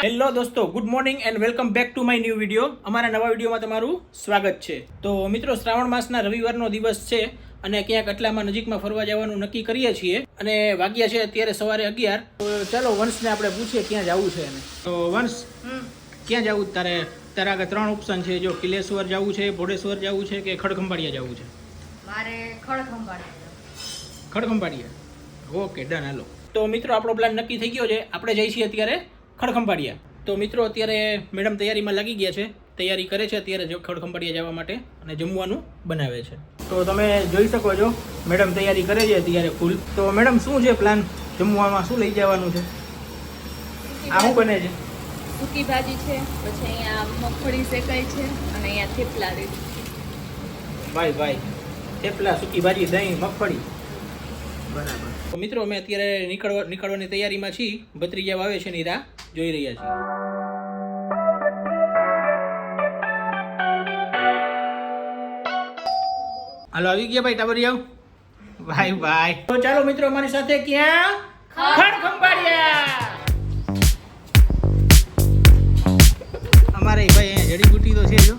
Hello દોસ્તો, good morning and welcome back to my new video. અમારા નવા વિડીયોમાં તમારું સ્વાગત છે. તો મિત્રો, શ્રાવણ માસના રવિવારનો દિવસ છે અને ક્યાંક આટલામાં નજીકમાં ફરવા જવાનું નક્કી કરીએ છીએ અને વાગ્યા છે અત્યારે સવારે 11. તો ચાલો વંશને આપણે પૂછીએ ક્યાં જવું છે એને. તો વંશ, ક્યાં જવું તારે? તારા આગળ 3 ઓપ્શન છે. જો કિલેશ્વર જવું છે, ભોડેશ્વર જવું છે કે ખડખંભાળિયા જવું છે? મારે ખડખંભાળિયા. Okay, done. હાલો. તો મિત્રો, આપણો પ્લાન નક્કી થઈ ગયો છે. આપણે જઈએ છીએ અત્યારે ખડખંભાળિયા. તો મિત્રો, અત્યારે મેડમ તૈયારીમાં લાગી ગયા છે. તૈયારી કરે છે અત્યારે ખડખંભાળિયા જવા માટે અને જમવાનું બનાવે છે. તો તમે જોઈ શકો છો, મેડમ તૈયારી કરે છે અત્યારે ફૂલ. તો મેડમ, શું છે પ્લાન? જમવામાં શું લઈ જવાનું છે? આ શું બને છે? સૂકી ભાજી છે, પછી અહીંયા મગફળી શેકાઈ છે અને અહીંયા થેપલા છે. ભાઈ થેપલા, સૂકી ભાજી, દહીં, મગફળી. બરાબર. તો મિત્રો, અમે અત્યારે નીકળવાની તૈયારીમાં છીએ. ભત્રીજા આવે છે ની રાહ જોઈ રહ્યા છીએ. હાલો, આવી ગયા ભાઈ ટાબરિયાઓ. ભાઈ તો ચાલો મિત્રો, અમારી સાથે ક્યાં? ખડખંભાળિયા. અમારે ભાઈ અહીંયા જડીબુટી તો છે જો.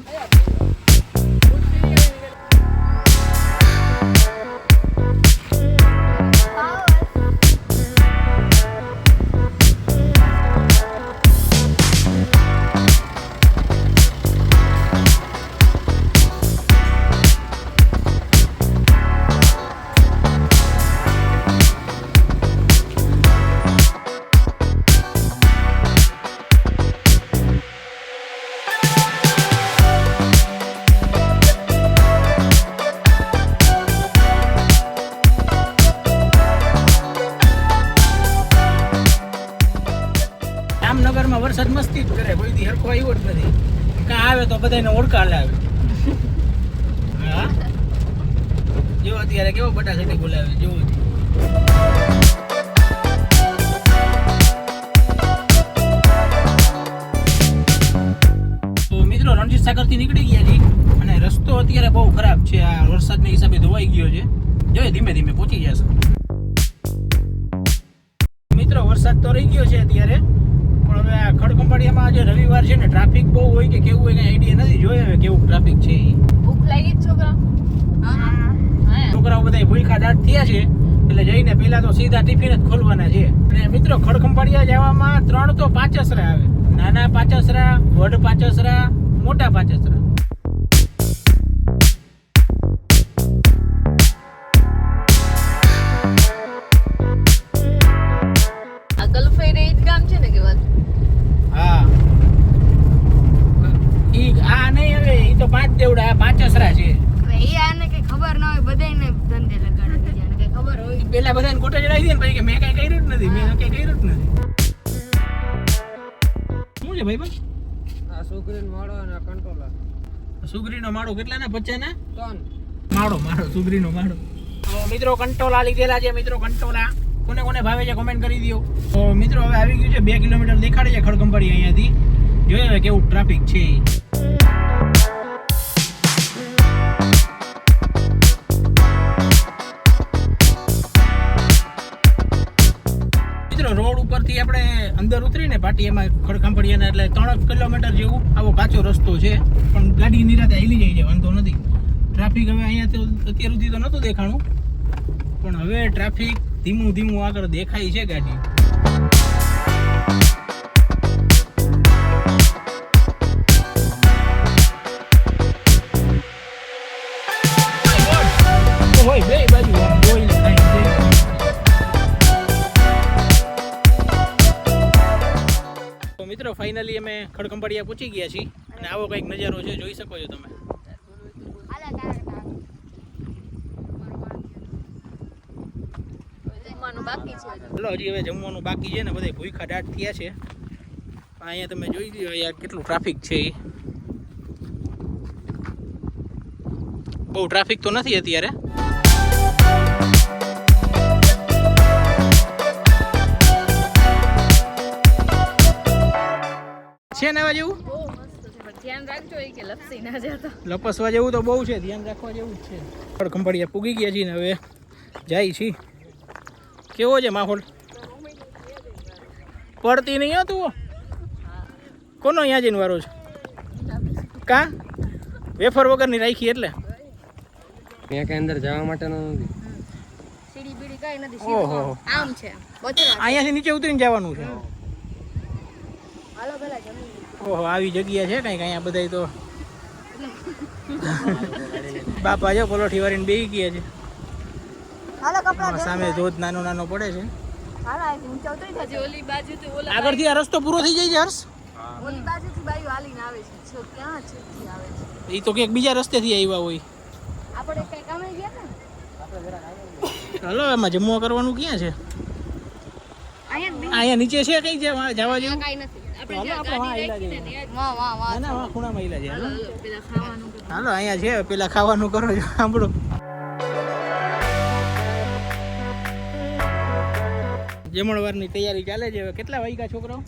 જામનગરમાં વરસાદ મસ્તી જ કરે, કોઈ દી હરખો આવ્યો જ નથી. કાં આવે તો બધાને ઓળખા લાવે. હા, જો અત્યારે કેવો બટાસટી બોલાવે, જો. તો મિત્રો, રણજીત સાગરથી નીકળી ગયા છીએ અને રસ્તો અત્યારે બહુ ખરાબ છે. આ વરસાદના હિસાબે ધોવાઈ ગયો છે. જોઈએ ધીમે ધીમે પહોંચી જશે. મિત્રો, વરસાદ તો રહી ગયો છે અત્યારે, પણ હવે આ ખડખંભાળિયામાં આજે રવિવાર છે ને, ટ્રાફિક બહુ હોય કે કેવું હોય કઈ આઈડિયા નથી. જોઈએ હવે કેવું ટ્રાફિક છે. ભૂખ લાગી છોકરા? છોકરાઓ બધા ભૂખા દાંત થયા છે એટલે જઈને પેલા તો સીધા ટિફિન જ ખોલવાના છે. અને મિત્રો, ખડખંભાળિયા જવામાં 3 તો પાંચસરા આવે. નાના પાંચસરા, વડ પાંચસરા, મોટા પાંચસરા. આ ગલફઈ રેત ગામ છે ને કે વાત? હા, આ નહીં, હવે ઈ તો 5 દેવડા, આ પાંચસરા છે. એ આને કે ખબર ન હોય, બધાને ધંધે લગાડે છે કે ખબર હોય. પેલા બધાને કોટે ચડાવી દે ને પછી કે મેં કઈ કર્યું જ નથી, મેં કઈ કર્યું જ નથી. શું છે ભાઈ બસ? આ સુગરીનો માળો અને કંટ્રોલર. સુગરીનો માળો કેટલાના? 50 ના? 3 માળો સુગરીનો માળો. તો મિત્રો, કંટોલા લીધેલા છે. મિત્રો, કંટોલા કોને ભાવે છે કોમેન્ટ કરી દો. તો મિત્રો, હવે આવી ગયું છે 2 કિલોમીટર દેખાડે છે ખડખંભાળિયા અહીંયાથી. જોઈએ હવે કેવું ટ્રાફિક છે. મિત્રો, રોડ ઉપરથી આપણે અંદર ઉતરીને પાટીયામાં ખડખંભાળિયાના એટલે 3 કિલોમીટર જેવું આવો કાચો રસ્તો છે, પણ ગાડી નિરાતે હાલી જાય છે, વાંધો નથી. ટ્રાફિક હવે અહીંયા તો અત્યાર સુધી તો નહોતું દેખાણું, પણ હવે ટ્રાફિક ધીમું આગળ દેખાય છે ગાડી. હોય બે બાજુ બોઈ થાય છે. તો મિત્રો, ફાઇનલી અમે ખડખંભાળિયા પહોંચી ગયા છીએ અને આવો કંઈક નજારો છે, જોઈ શકો છો તમે. બાકી છે. ચલો, હજી હવે જમવાનું બાકી છે ને, બધા ભૂખા દાંત થયા છે. અહીંયા તમે જોઈ લો યાર કેટલું ટ્રાફિક છે. બહુ ટ્રાફિક તો નથી અત્યારે. છે ને આવા જેવું? બહુ મસ્ત છે, પણ ધ્યાન રાખજો કે લપસી ના જતા. લપસવા જેવું તો બહુ છે, ધ્યાન રાખવા જેવું જ છે. ખડખંભાળિયા પૂગી ગયા છીએ ને હવે જાય છીએ. કેવો છે માહોલ? પડતી નહીં હતું? કોનો અહીંયા જઈને વારો છે કા વેફર વગરની રાખી એટલે ત્યાં કઈ અંદર જવા માટેનો નથી. સીડી બીડી કઈ નથી ઓહો. સીધું આમ છે બચરા અહીંયાથી નીચે ઉતરીને જવાનું છે હાલો પેલા જમી ઓહો આવી જગ્યા છે કંઈક અહીંયા બધા તો બાપા જો પલોઠી વાળીને બેસી ગયા છે હાલો કપડા આમાં સામે ધોધ નાનો નાનો પડે છે હાલો આ ઊંચા ઉતરી જજો ઓલી બાજુથી ઓલા આગળથી આ રસ્તો પૂરો થઈ જાય છે હર્ષ ઓલી બાજુથી બાયું હાલીને આવે છે જો ક્યાં છે આવે છે એ તો ક્યાંક બીજા રસ્તેથી આવ્યા હોય આપણે કઈ કામે ગયા ને હલો એમાં જમવા કરવાનું ક્યાં છે અહીંયા નીચે છે કઈ જવા જેવું કઈ નથી તો હાલો આપણે વાં આયલા જઈએ. વાહ વાહ વાહ ના ના વાં ખૂણામાં આયલા છે હાલો. પેલા ખાવાનું હાલો અહીંયા છે પેલા ખાવાનું કરો છો સાંભળો જમણવારની તૈયારી ચાલે છે હવે કેટલા વાગ્યા છોકરાઓ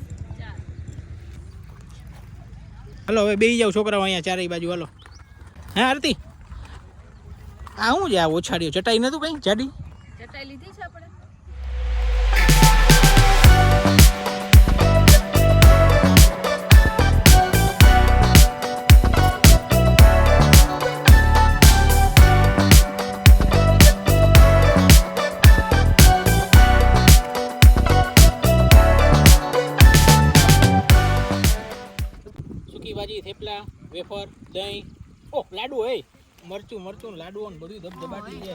હલો હવે બેસી જાવ છોકરાઓ અહીંયા ચારેય બાજુ હાલો હા આરતી આ શું છે આ ઓછાડીઓ ચટાઈ નતું કઈ જાડી ચટાઈ લીધી છે આપણે સૂકી ભાજી થેપલા વેફર દહીં ઓહ લાડુ હે મરચું મરચું લાડુ ને બધું ધબધબાટી છે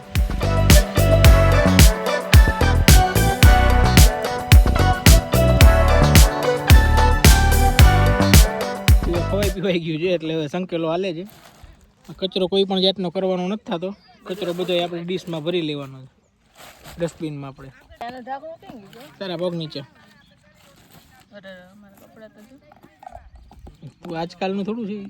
ખવાઈ પીવાઈ ગયું છે એટલે હવે સંકેલો હાલે છે કચરો કોઈ પણ જાતનો કરવાનો નથી થતો કચરો બધો આપણે ડીશમાં ભરી લેવાનો છે ડસ્ટબિનમાં આપણે એનો ઢાંકણું કઈ ગયું તારા પગ નીચે અરે મારા કપડા તો જો તું આજકાલનું થોડું છે ઈ.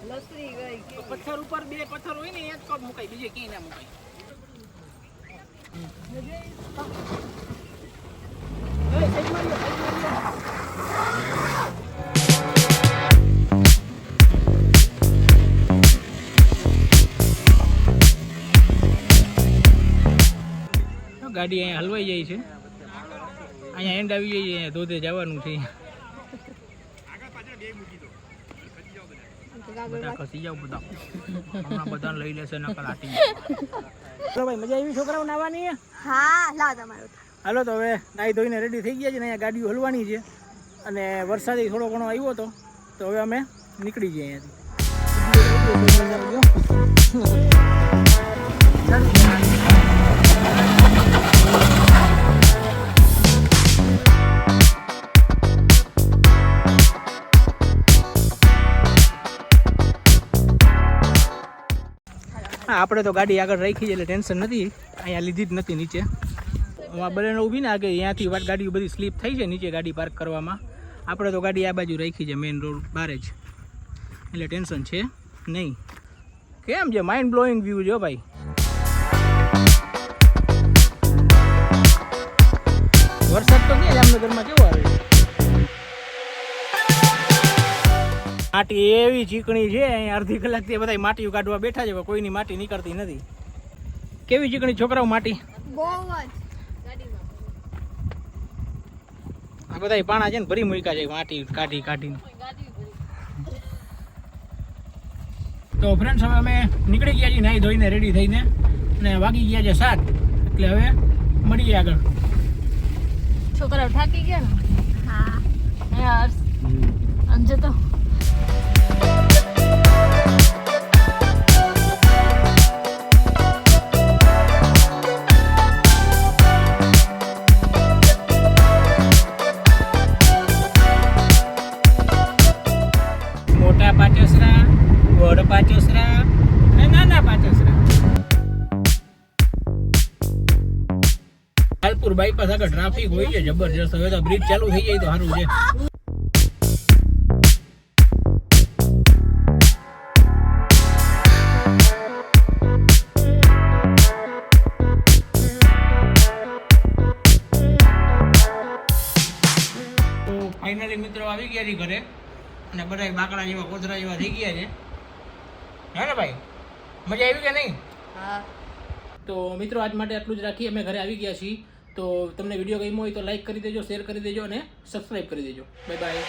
લસરી ગઈ પથ્થર ઉપર બે પથ્થર હોય ને એક પગ મુકાય બીજે ક્યાંય ના મુકાય ગાડી અહીંયા હલવાઈ જાય છે અહીંયા એન્ડ આવી જાય અહીંયા ધોધે જવાનું છે બધા ખસી જાવ બધા હમણાં બધાને લઈ લેશે નકલ આટી ચલો ભાઈ મજા આવી છોકરાઓ નાવાની હા લાવ તમારું હાલો તો હવે નાહી ધોઈને રેડી થઈ ગયા છે ને અહીંયા ગાડીઓ હલવાની છે અને વરસાદ થોડો ઘણો આવ્યો હતો તો હવે અમે નીકળી જઈએ હા આપણે તો ગાડી આગળ રાખી છે એટલે ટેન્શન નથી અહીંયા લીધી જ નથી નીચે હું બને ઊભી ને કે અહીંયાથી ગાડીઓ બધી સ્લીપ થઈ છે નીચે ગાડી પાર્ક કરવામાં આપણે તો ગાડી આ બાજુ રાખી છે મેઇન રોડ બહાર જ એટલે ટેન્શન છે નહીં કેમ છે માઇન્ડ બ્લોઈંગ વ્યૂ છે ભાઈ. વરસાદ તો નહીં જામનગરમાં કેવો આવે છે. માટી એવી ચીકણી છે અહીંયા અડધી કલાકથી બધા માટીઓ કાઢવા બેઠા છે કોઈની માટી નીકળતી નથી. કેવી ચીકણી છોકરાઓ માટી આ બધા પાણા છે ને ભરી મૂક્યા છે માટી કાઢી કાઢીને. તો ફ્રેન્ડ્સ હવે અમે નીકળી ગયા છીએ નાહી ધોઈને રેડી થઈને અને વાગી ગયા છે 7 એટલે હવે મળીએ આગળ. છોકરાઓ થાકી ગયા ને? હા યાર અંજે તો મોટા પાચસરા, વડ પાચસરા અને નાના પાચસરા. લાલપુર બાયપાસ આગળ ટ્રાફિક હોય છે જબરજસ્ત. હવે તો બ્રિજ ચાલુ થઈ જાય તો સારું છે. તો ફાઇનલી મિત્રો આવી ગયા છે ઘરે અને બધા બાકડા જેવા કોથરા જેવા થઈ ગયા છે. હે ને ભાઈ, મજા આવી કે નહીં? હા. તો મિત્રો આજ માટે આટલું જ રાખીએ. અમે ઘરે આવી ગયા છીએ. તો તમને વિડીયો ગમ્યો હોય તો લાઈક કરી દેજો, શેર કરી દેજો અને સબસ્ક્રાઈબ કરી દેજો. Bye bye.